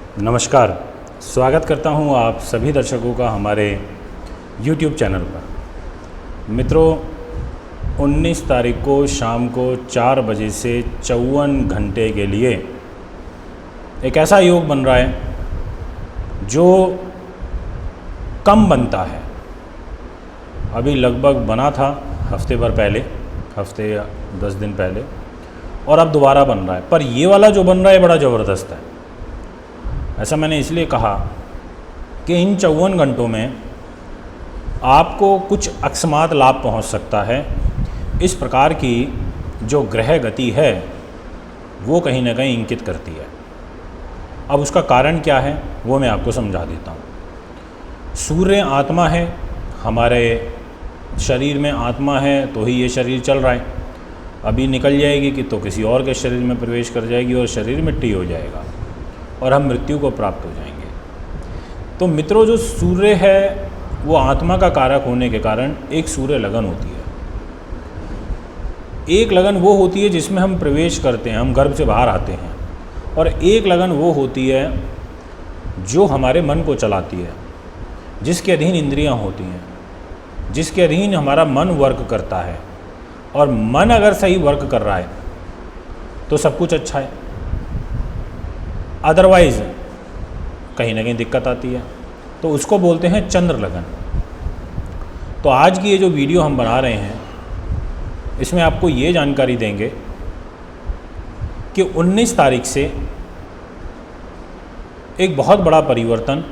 नमस्कार, स्वागत करता हूं आप सभी दर्शकों का हमारे YouTube चैनल पर। मित्रों, 19 तारीख को शाम को 4 बजे से 54 घंटे के लिए एक ऐसा योग बन रहा है जो कम बनता है। अभी लगभग बना था हफ्ते भर पहले, हफ्ते या 10 दिन पहले, और अब दोबारा बन रहा है। पर ये वाला जो बन रहा है बड़ा ज़बरदस्त है। ऐसा मैंने इसलिए कहा कि इन 54 घंटों में आपको कुछ अकस्मात लाभ पहुंच सकता है। इस प्रकार की जो ग्रह गति है वो कहीं ना कहीं इंगित करती है। अब उसका कारण क्या है वो मैं आपको समझा देता हूँ। सूर्य आत्मा है, हमारे शरीर में आत्मा है तो ही ये शरीर चल रहा है। अभी निकल जाएगी कि तो किसी और के शरीर में प्रवेश कर जाएगी और शरीर मिट्टी हो जाएगा और हम मृत्यु को प्राप्त हो जाएंगे। तो मित्रों, जो सूर्य है वो आत्मा का कारक होने के कारण एक सूर्य लगन होती है। एक लगन वो होती है जिसमें हम प्रवेश करते हैं, हम गर्भ से बाहर आते हैं, और एक लगन वो होती है जो हमारे मन को चलाती है, जिसके अधीन इंद्रियां होती हैं, जिसके अधीन हमारा मन वर्क करता है। और मन अगर सही वर्क कर रहा है तो सब कुछ अच्छा है, अदरवाइज़ कहीं ना कहीं दिक्कत आती है। तो उसको बोलते हैं चंद्र लगन। तो आज की ये जो वीडियो हम बना रहे हैं इसमें आपको ये जानकारी देंगे कि 19 तारीख से एक बहुत बड़ा परिवर्तन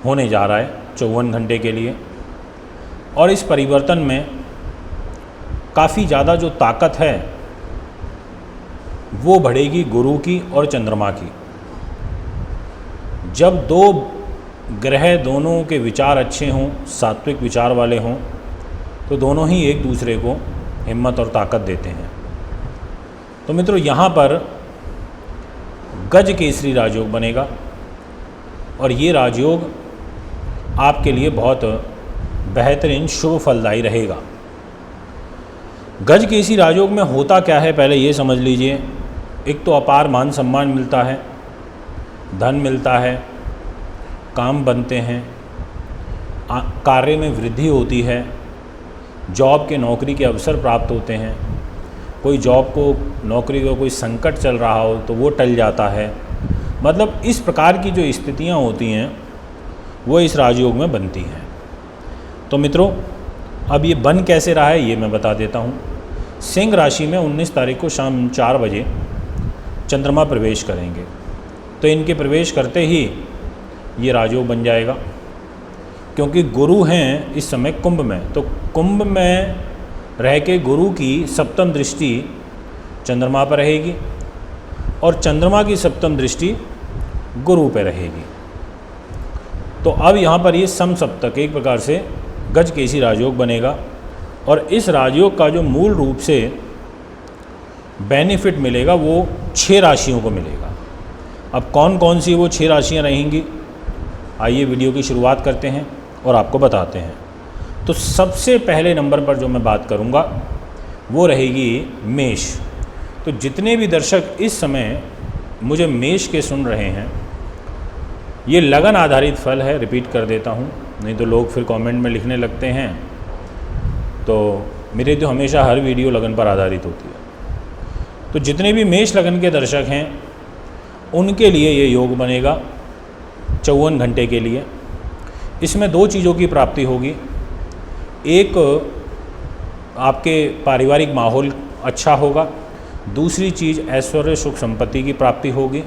होने जा रहा है 54 घंटे के लिए। और इस परिवर्तन में काफ़ी ज़्यादा जो ताकत है वो बढ़ेगी गुरु की और चंद्रमा की। जब दो ग्रह दोनों के विचार अच्छे हों, सात्विक विचार वाले हों, तो दोनों ही एक दूसरे को हिम्मत और ताकत देते हैं। तो मित्रों, यहाँ पर गज केसरी राजयोग बनेगा और ये राजयोग आपके लिए बहुत बेहतरीन शुभ फलदायी रहेगा। गज केसरी राजयोग में होता क्या है पहले ये समझ लीजिए। एक तो अपार मान सम्मान मिलता है, धन मिलता है, काम बनते हैं, कार्य में वृद्धि होती है, जॉब के नौकरी के अवसर प्राप्त होते हैं। कोई जॉब को नौकरी का कोई संकट चल रहा हो तो वो टल जाता है। मतलब इस प्रकार की जो स्थितियां होती हैं वो इस राजयोग में बनती हैं। तो मित्रों, अब ये बन कैसे रहा है ये मैं बता देता हूँ। सिंह राशि में 19 तारीख को शाम 4 बजे चंद्रमा प्रवेश करेंगे। तो इनके प्रवेश करते ही ये राजयोग बन जाएगा, क्योंकि गुरु हैं इस समय कुंभ में। तो कुंभ में रह के गुरु की सप्तम दृष्टि चंद्रमा पर रहेगी और चंद्रमा की सप्तम दृष्टि गुरु पर रहेगी। तो अब यहाँ पर ये समसप्तक एक प्रकार से गज केसरी राजयोग बनेगा। और इस राजयोग का जो मूल रूप से बेनिफिट मिलेगा वो 6 राशियों को मिलेगा। अब कौन कौन सी वो 6 राशियाँ रहेंगी, आइए वीडियो की शुरुआत करते हैं और आपको बताते हैं। तो सबसे पहले नंबर पर जो मैं बात करूँगा वो रहेगी मेष। तो जितने भी दर्शक इस समय मुझे मेष के सुन रहे हैं, ये लगन आधारित फल है। रिपीट कर देता हूँ, नहीं तो लोग फिर कमेंट में लिखने लगते हैं। तो मेरे तो हमेशा हर वीडियो लगन पर आधारित होती है। तो जितने भी मेष लगन के दर्शक हैं उनके लिए ये योग बनेगा 54 घंटे के लिए। इसमें 2 चीज़ों की प्राप्ति होगी। एक, आपके पारिवारिक माहौल अच्छा होगा। दूसरी चीज़, ऐश्वर्य सुख संपत्ति की प्राप्ति होगी।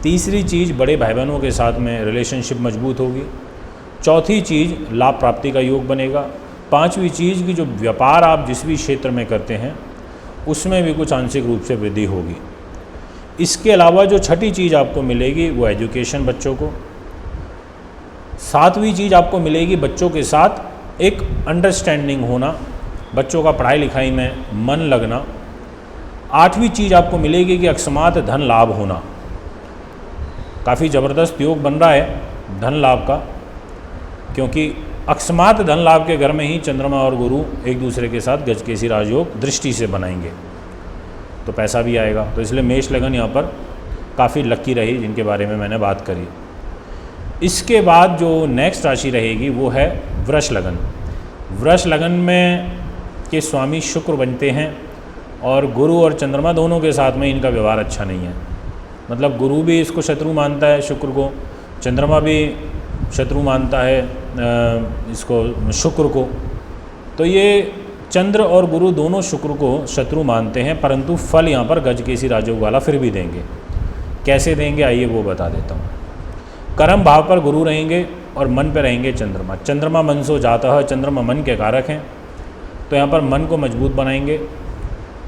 तीसरी चीज़, बड़े भाई बहनों के साथ में रिलेशनशिप मजबूत होगी। चौथी चीज़, लाभ प्राप्ति का योग बनेगा। पांचवी चीज़ की जो व्यापार आप जिस भी क्षेत्र में करते हैं उसमें भी कुछ आंशिक रूप से वृद्धि होगी। इसके अलावा जो छठी चीज़ आपको मिलेगी वो एजुकेशन, बच्चों को। सातवीं चीज़ आपको मिलेगी बच्चों के साथ एक अंडरस्टैंडिंग होना, बच्चों का पढ़ाई लिखाई में मन लगना। आठवीं चीज़ आपको मिलेगी कि अकस्मात धन लाभ होना। काफ़ी ज़बरदस्त योग बन रहा है धन लाभ का, क्योंकि अकस्मात धन लाभ के घर में ही चंद्रमा और गुरु एक दूसरे के साथ गज केसरी राजयोग दृष्टि से बनाएंगे, तो पैसा भी आएगा। तो इसलिए मेष लगन यहाँ पर काफ़ी लकी रही, जिनके बारे में मैंने बात करी। इसके बाद जो नेक्स्ट राशि रहेगी वो है वृष लगन। वृष लगन में के स्वामी शुक्र बनते हैं और गुरु और चंद्रमा दोनों के साथ में इनका व्यवहार अच्छा नहीं है। मतलब गुरु भी इसको शत्रु मानता है शुक्र को, चंद्रमा भी शत्रु मानता है इसको शुक्र को। तो ये चंद्र और गुरु दोनों शुक्र को शत्रु मानते हैं, परंतु फल यहाँ पर गजकेसरी राजयोग वाला फिर भी देंगे। कैसे देंगे आइए वो बता देता हूँ। कर्म भाव पर गुरु रहेंगे और मन पर रहेंगे चंद्रमा। चंद्रमा मन सो जाता है, चंद्रमा मन के कारक हैं, तो यहाँ पर मन को मजबूत बनाएंगे।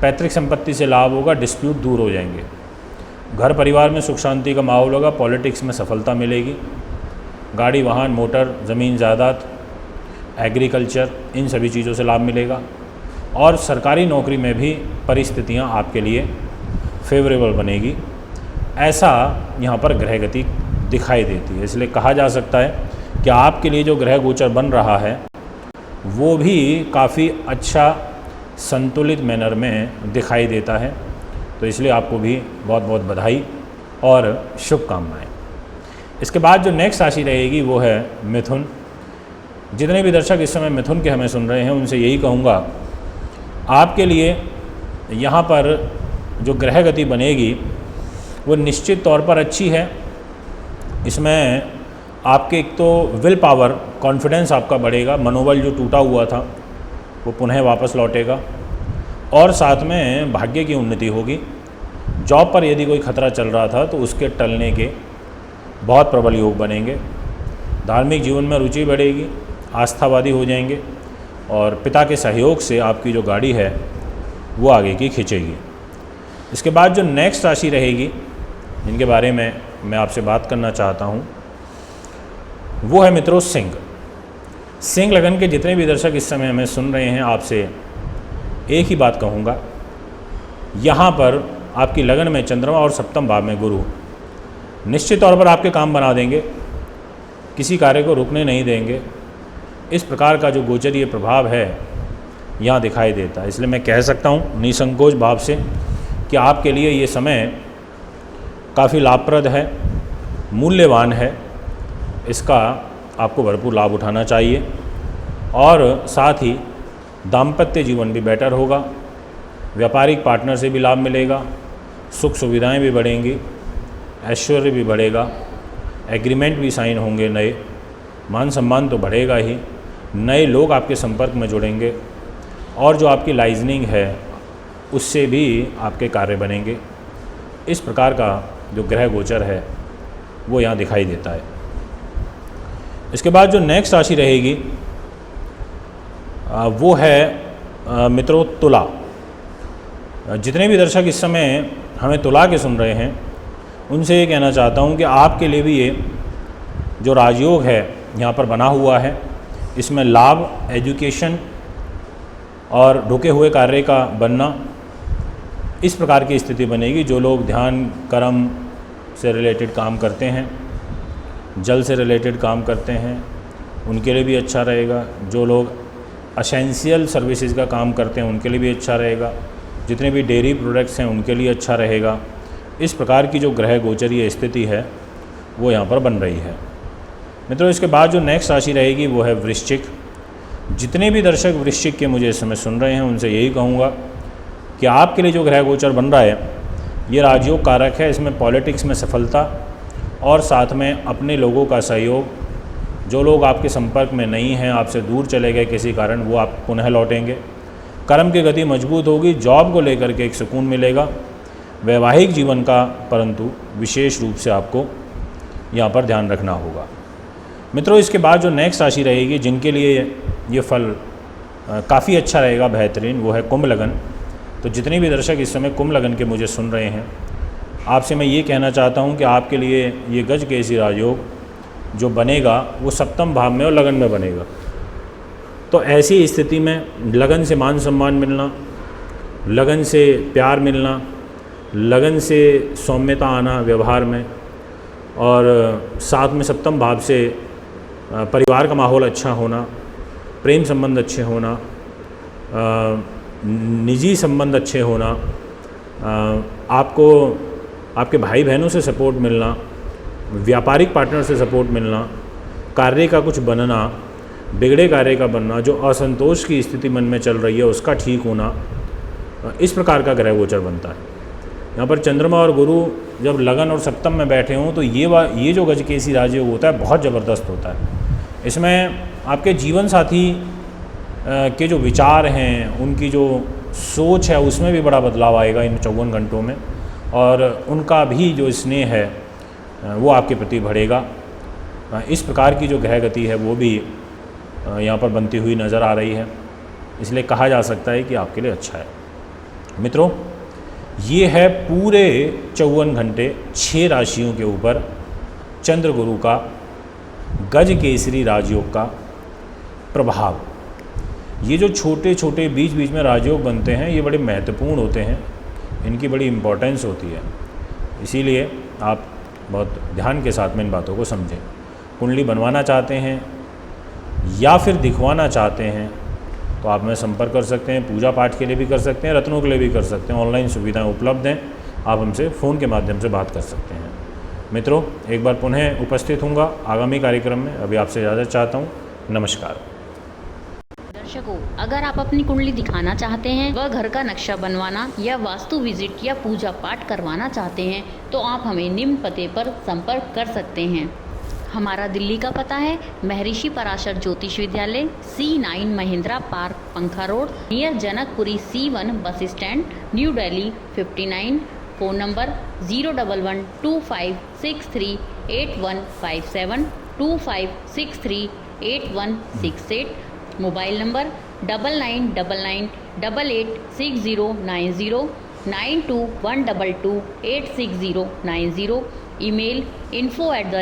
पैतृक संपत्ति से लाभ होगा, डिस्प्यूट दूर हो जाएंगे। घर परिवार में सुख शांति का माहौल होगा, पॉलिटिक्स में सफलता मिलेगी। गाड़ी वाहन मोटर ज़मीन जायदाद एग्रीकल्चर इन सभी चीज़ों से लाभ मिलेगा। और सरकारी नौकरी में भी परिस्थितियाँ आपके लिए फेवरेबल बनेगी, ऐसा यहाँ पर ग्रह गति दिखाई देती है। इसलिए कहा जा सकता है कि आपके लिए जो ग्रह गोचर बन रहा है वो भी काफ़ी अच्छा संतुलित मैनर में दिखाई देता है। तो इसलिए आपको भी बहुत बहुत बधाई और शुभकामनाएं। इसके बाद जो नेक्स्ट राशि रहेगी वो है मिथुन। जितने भी दर्शक इस समय मिथुन के हमें सुन रहे हैं उनसे यही कहूँगा, आपके लिए यहाँ पर जो ग्रह गति बनेगी वो निश्चित तौर पर अच्छी है। इसमें आपके एक तो विल पावर, कॉन्फिडेंस आपका बढ़ेगा, मनोबल जो टूटा हुआ था वो पुनः वापस लौटेगा और साथ में भाग्य की उन्नति होगी। जॉब पर यदि कोई खतरा चल रहा था तो उसके टलने के बहुत प्रबल योग बनेंगे। धार्मिक जीवन में रुचि बढ़ेगी, आस्थावादी हो जाएंगे और पिता के सहयोग से आपकी जो गाड़ी है वो आगे की खींचेगी। इसके बाद जो नेक्स्ट राशि रहेगी जिनके बारे में मैं आपसे बात करना चाहता हूँ वो है मित्रों सिंह। सिंह लगन के जितने भी दर्शक इस समय हमें सुन रहे हैं, आपसे एक ही बात कहूँगा, यहाँ पर आपकी लगन में चंद्रमा और सप्तम भाव में गुरु निश्चित तौर पर आपके काम बना देंगे, किसी कार्य को रुकने नहीं देंगे। इस प्रकार का जो गोचरीय प्रभाव है यहाँ दिखाई देता है। इसलिए मैं कह सकता हूँ निसंकोच भाव से कि आपके लिए ये समय काफ़ी लाभप्रद है, मूल्यवान है। इसका आपको भरपूर लाभ उठाना चाहिए और साथ ही दाम्पत्य जीवन भी बेटर होगा, व्यापारिक पार्टनर से भी लाभ मिलेगा, सुख सुविधाएं भी बढ़ेंगी, ऐश्वर्य भी बढ़ेगा, एग्रीमेंट भी साइन होंगे नए, मान सम्मान तो बढ़ेगा ही, नए लोग आपके संपर्क में जुड़ेंगे और जो आपकी लाइजनिंग है उससे भी आपके कार्य बनेंगे। इस प्रकार का जो ग्रह गोचर है वो यहाँ दिखाई देता है। इसके बाद जो नेक्स्ट राशि रहेगी वो है मित्रों तुला। जितने भी दर्शक इस समय हमें तुला के सुन रहे हैं उनसे ये कहना चाहता हूँ कि आपके लिए भी ये जो राजयोग है यहाँ पर बना हुआ है, इसमें लाभ, एजुकेशन और रुके हुए कार्य का बनना, इस प्रकार की स्थिति बनेगी। जो लोग ध्यान कर्म से रिलेटेड काम करते हैं, जल से रिलेटेड काम करते हैं, उनके लिए भी अच्छा रहेगा। जो लोग असेंशियल सर्विसेज का काम करते हैं उनके लिए भी अच्छा रहेगा। जितने भी डेयरी प्रोडक्ट्स हैं उनके लिए अच्छा रहेगा। इस प्रकार की जो ग्रह गोचरीय स्थिति है वो यहाँ पर बन रही है। मित्रों इसके बाद जो नेक्स्ट राशि रहेगी वो है वृश्चिक। जितने भी दर्शक वृश्चिक के मुझे इस समय सुन रहे हैं उनसे यही कहूँगा कि आपके लिए जो ग्रह गोचर बन रहा है ये राजयोग कारक है। इसमें पॉलिटिक्स में सफलता और साथ में अपने लोगों का सहयोग। जो लोग आपके संपर्क में नहीं हैं, आपसे दूर चले गए किसी कारण, वो आप पुनः लौटेंगे। कर्म की गति मजबूत होगी, जॉब को लेकर के एक सुकून मिलेगा। वैवाहिक जीवन का परंतु विशेष रूप से आपको यहाँ पर ध्यान रखना होगा। मित्रों इसके बाद जो नेक्स्ट राशि रहेगी जिनके लिए ये फल काफ़ी अच्छा रहेगा, बेहतरीन, वो है कुंभ लगन। तो जितने भी दर्शक इस समय कुंभ लगन के मुझे सुन रहे हैं, आपसे मैं ये कहना चाहता हूँ कि आपके लिए ये गजकेसरी राजयोग जो बनेगा वो सप्तम भाव में और लगन में बनेगा। तो ऐसी स्थिति में लगन से मान सम्मान मिलना, लगन से प्यार मिलना, लगन से सौम्यता आना व्यवहार में, और साथ में सप्तम भाव से परिवार का माहौल अच्छा होना, प्रेम संबंध अच्छे होना, निजी संबंध अच्छे होना, आपको आपके भाई बहनों से सपोर्ट मिलना, व्यापारिक पार्टनर से सपोर्ट मिलना, कार्य का कुछ बनना, बिगड़े कार्य का बनना, जो असंतोष की स्थिति मन में चल रही है उसका ठीक होना, इस प्रकार का ग्रह गोचर बनता है। यहाँ पर चंद्रमा और गुरु जब लगन और सप्तम में बैठे हों तो ये जो गजकेसरी राजयोग होता है बहुत ज़बरदस्त होता है। इसमें आपके जीवन साथी के जो विचार हैं, उनकी जो सोच है, उसमें भी बड़ा बदलाव आएगा इन 54 घंटों में, और उनका भी जो स्नेह है वो आपके प्रति बढ़ेगा। इस प्रकार की जो ग्रह गति है वो भी यहाँ पर बनती हुई नज़र आ रही है, इसलिए कहा जा सकता है कि आपके लिए अच्छा है। मित्रों, ये है पूरे 54 घंटे 6 राशियों के ऊपर चंद्र गुरु का गजकेसरी राजयोग का प्रभाव। ये जो छोटे छोटे बीच बीच में राजयोग बनते हैं ये बड़े महत्वपूर्ण होते हैं, इनकी बड़ी इम्पोर्टेंस होती है, इसीलिए आप बहुत ध्यान के साथ में इन बातों को समझें। कुंडली बनवाना चाहते हैं या फिर दिखवाना चाहते हैं तो आप में संपर्क कर सकते हैं। पूजा पाठ के लिए भी कर सकते हैं, रत्नों के लिए भी कर सकते हैं, ऑनलाइन सुविधाएं उपलब्ध हैं, आप हमसे फ़ोन के माध्यम से बात कर सकते हैं। मित्रों, एक बार पुनः उपस्थित होऊंगा आगामी कार्यक्रम में, अभी आपसे इजाज़त चाहता हूँ। नमस्कार। दर्शकों, अगर आप अपनी कुंडली दिखाना चाहते हैं, वह घर का नक्शा बनवाना या वास्तु विजिट या पूजा पाठ करवाना चाहते हैं तो आप हमें निम्न पते पर संपर्क कर सकते हैं। हमारा दिल्ली का पता है महर्षि पराशर ज्योतिष विद्यालय, C9 महिंद्रा पार्क, पंखा road, near Janakpuri C1 bus stand, new Delhi 59। Phone number 01125638157, 25638168। Mobile number 9999886090, 9212286090। Email info@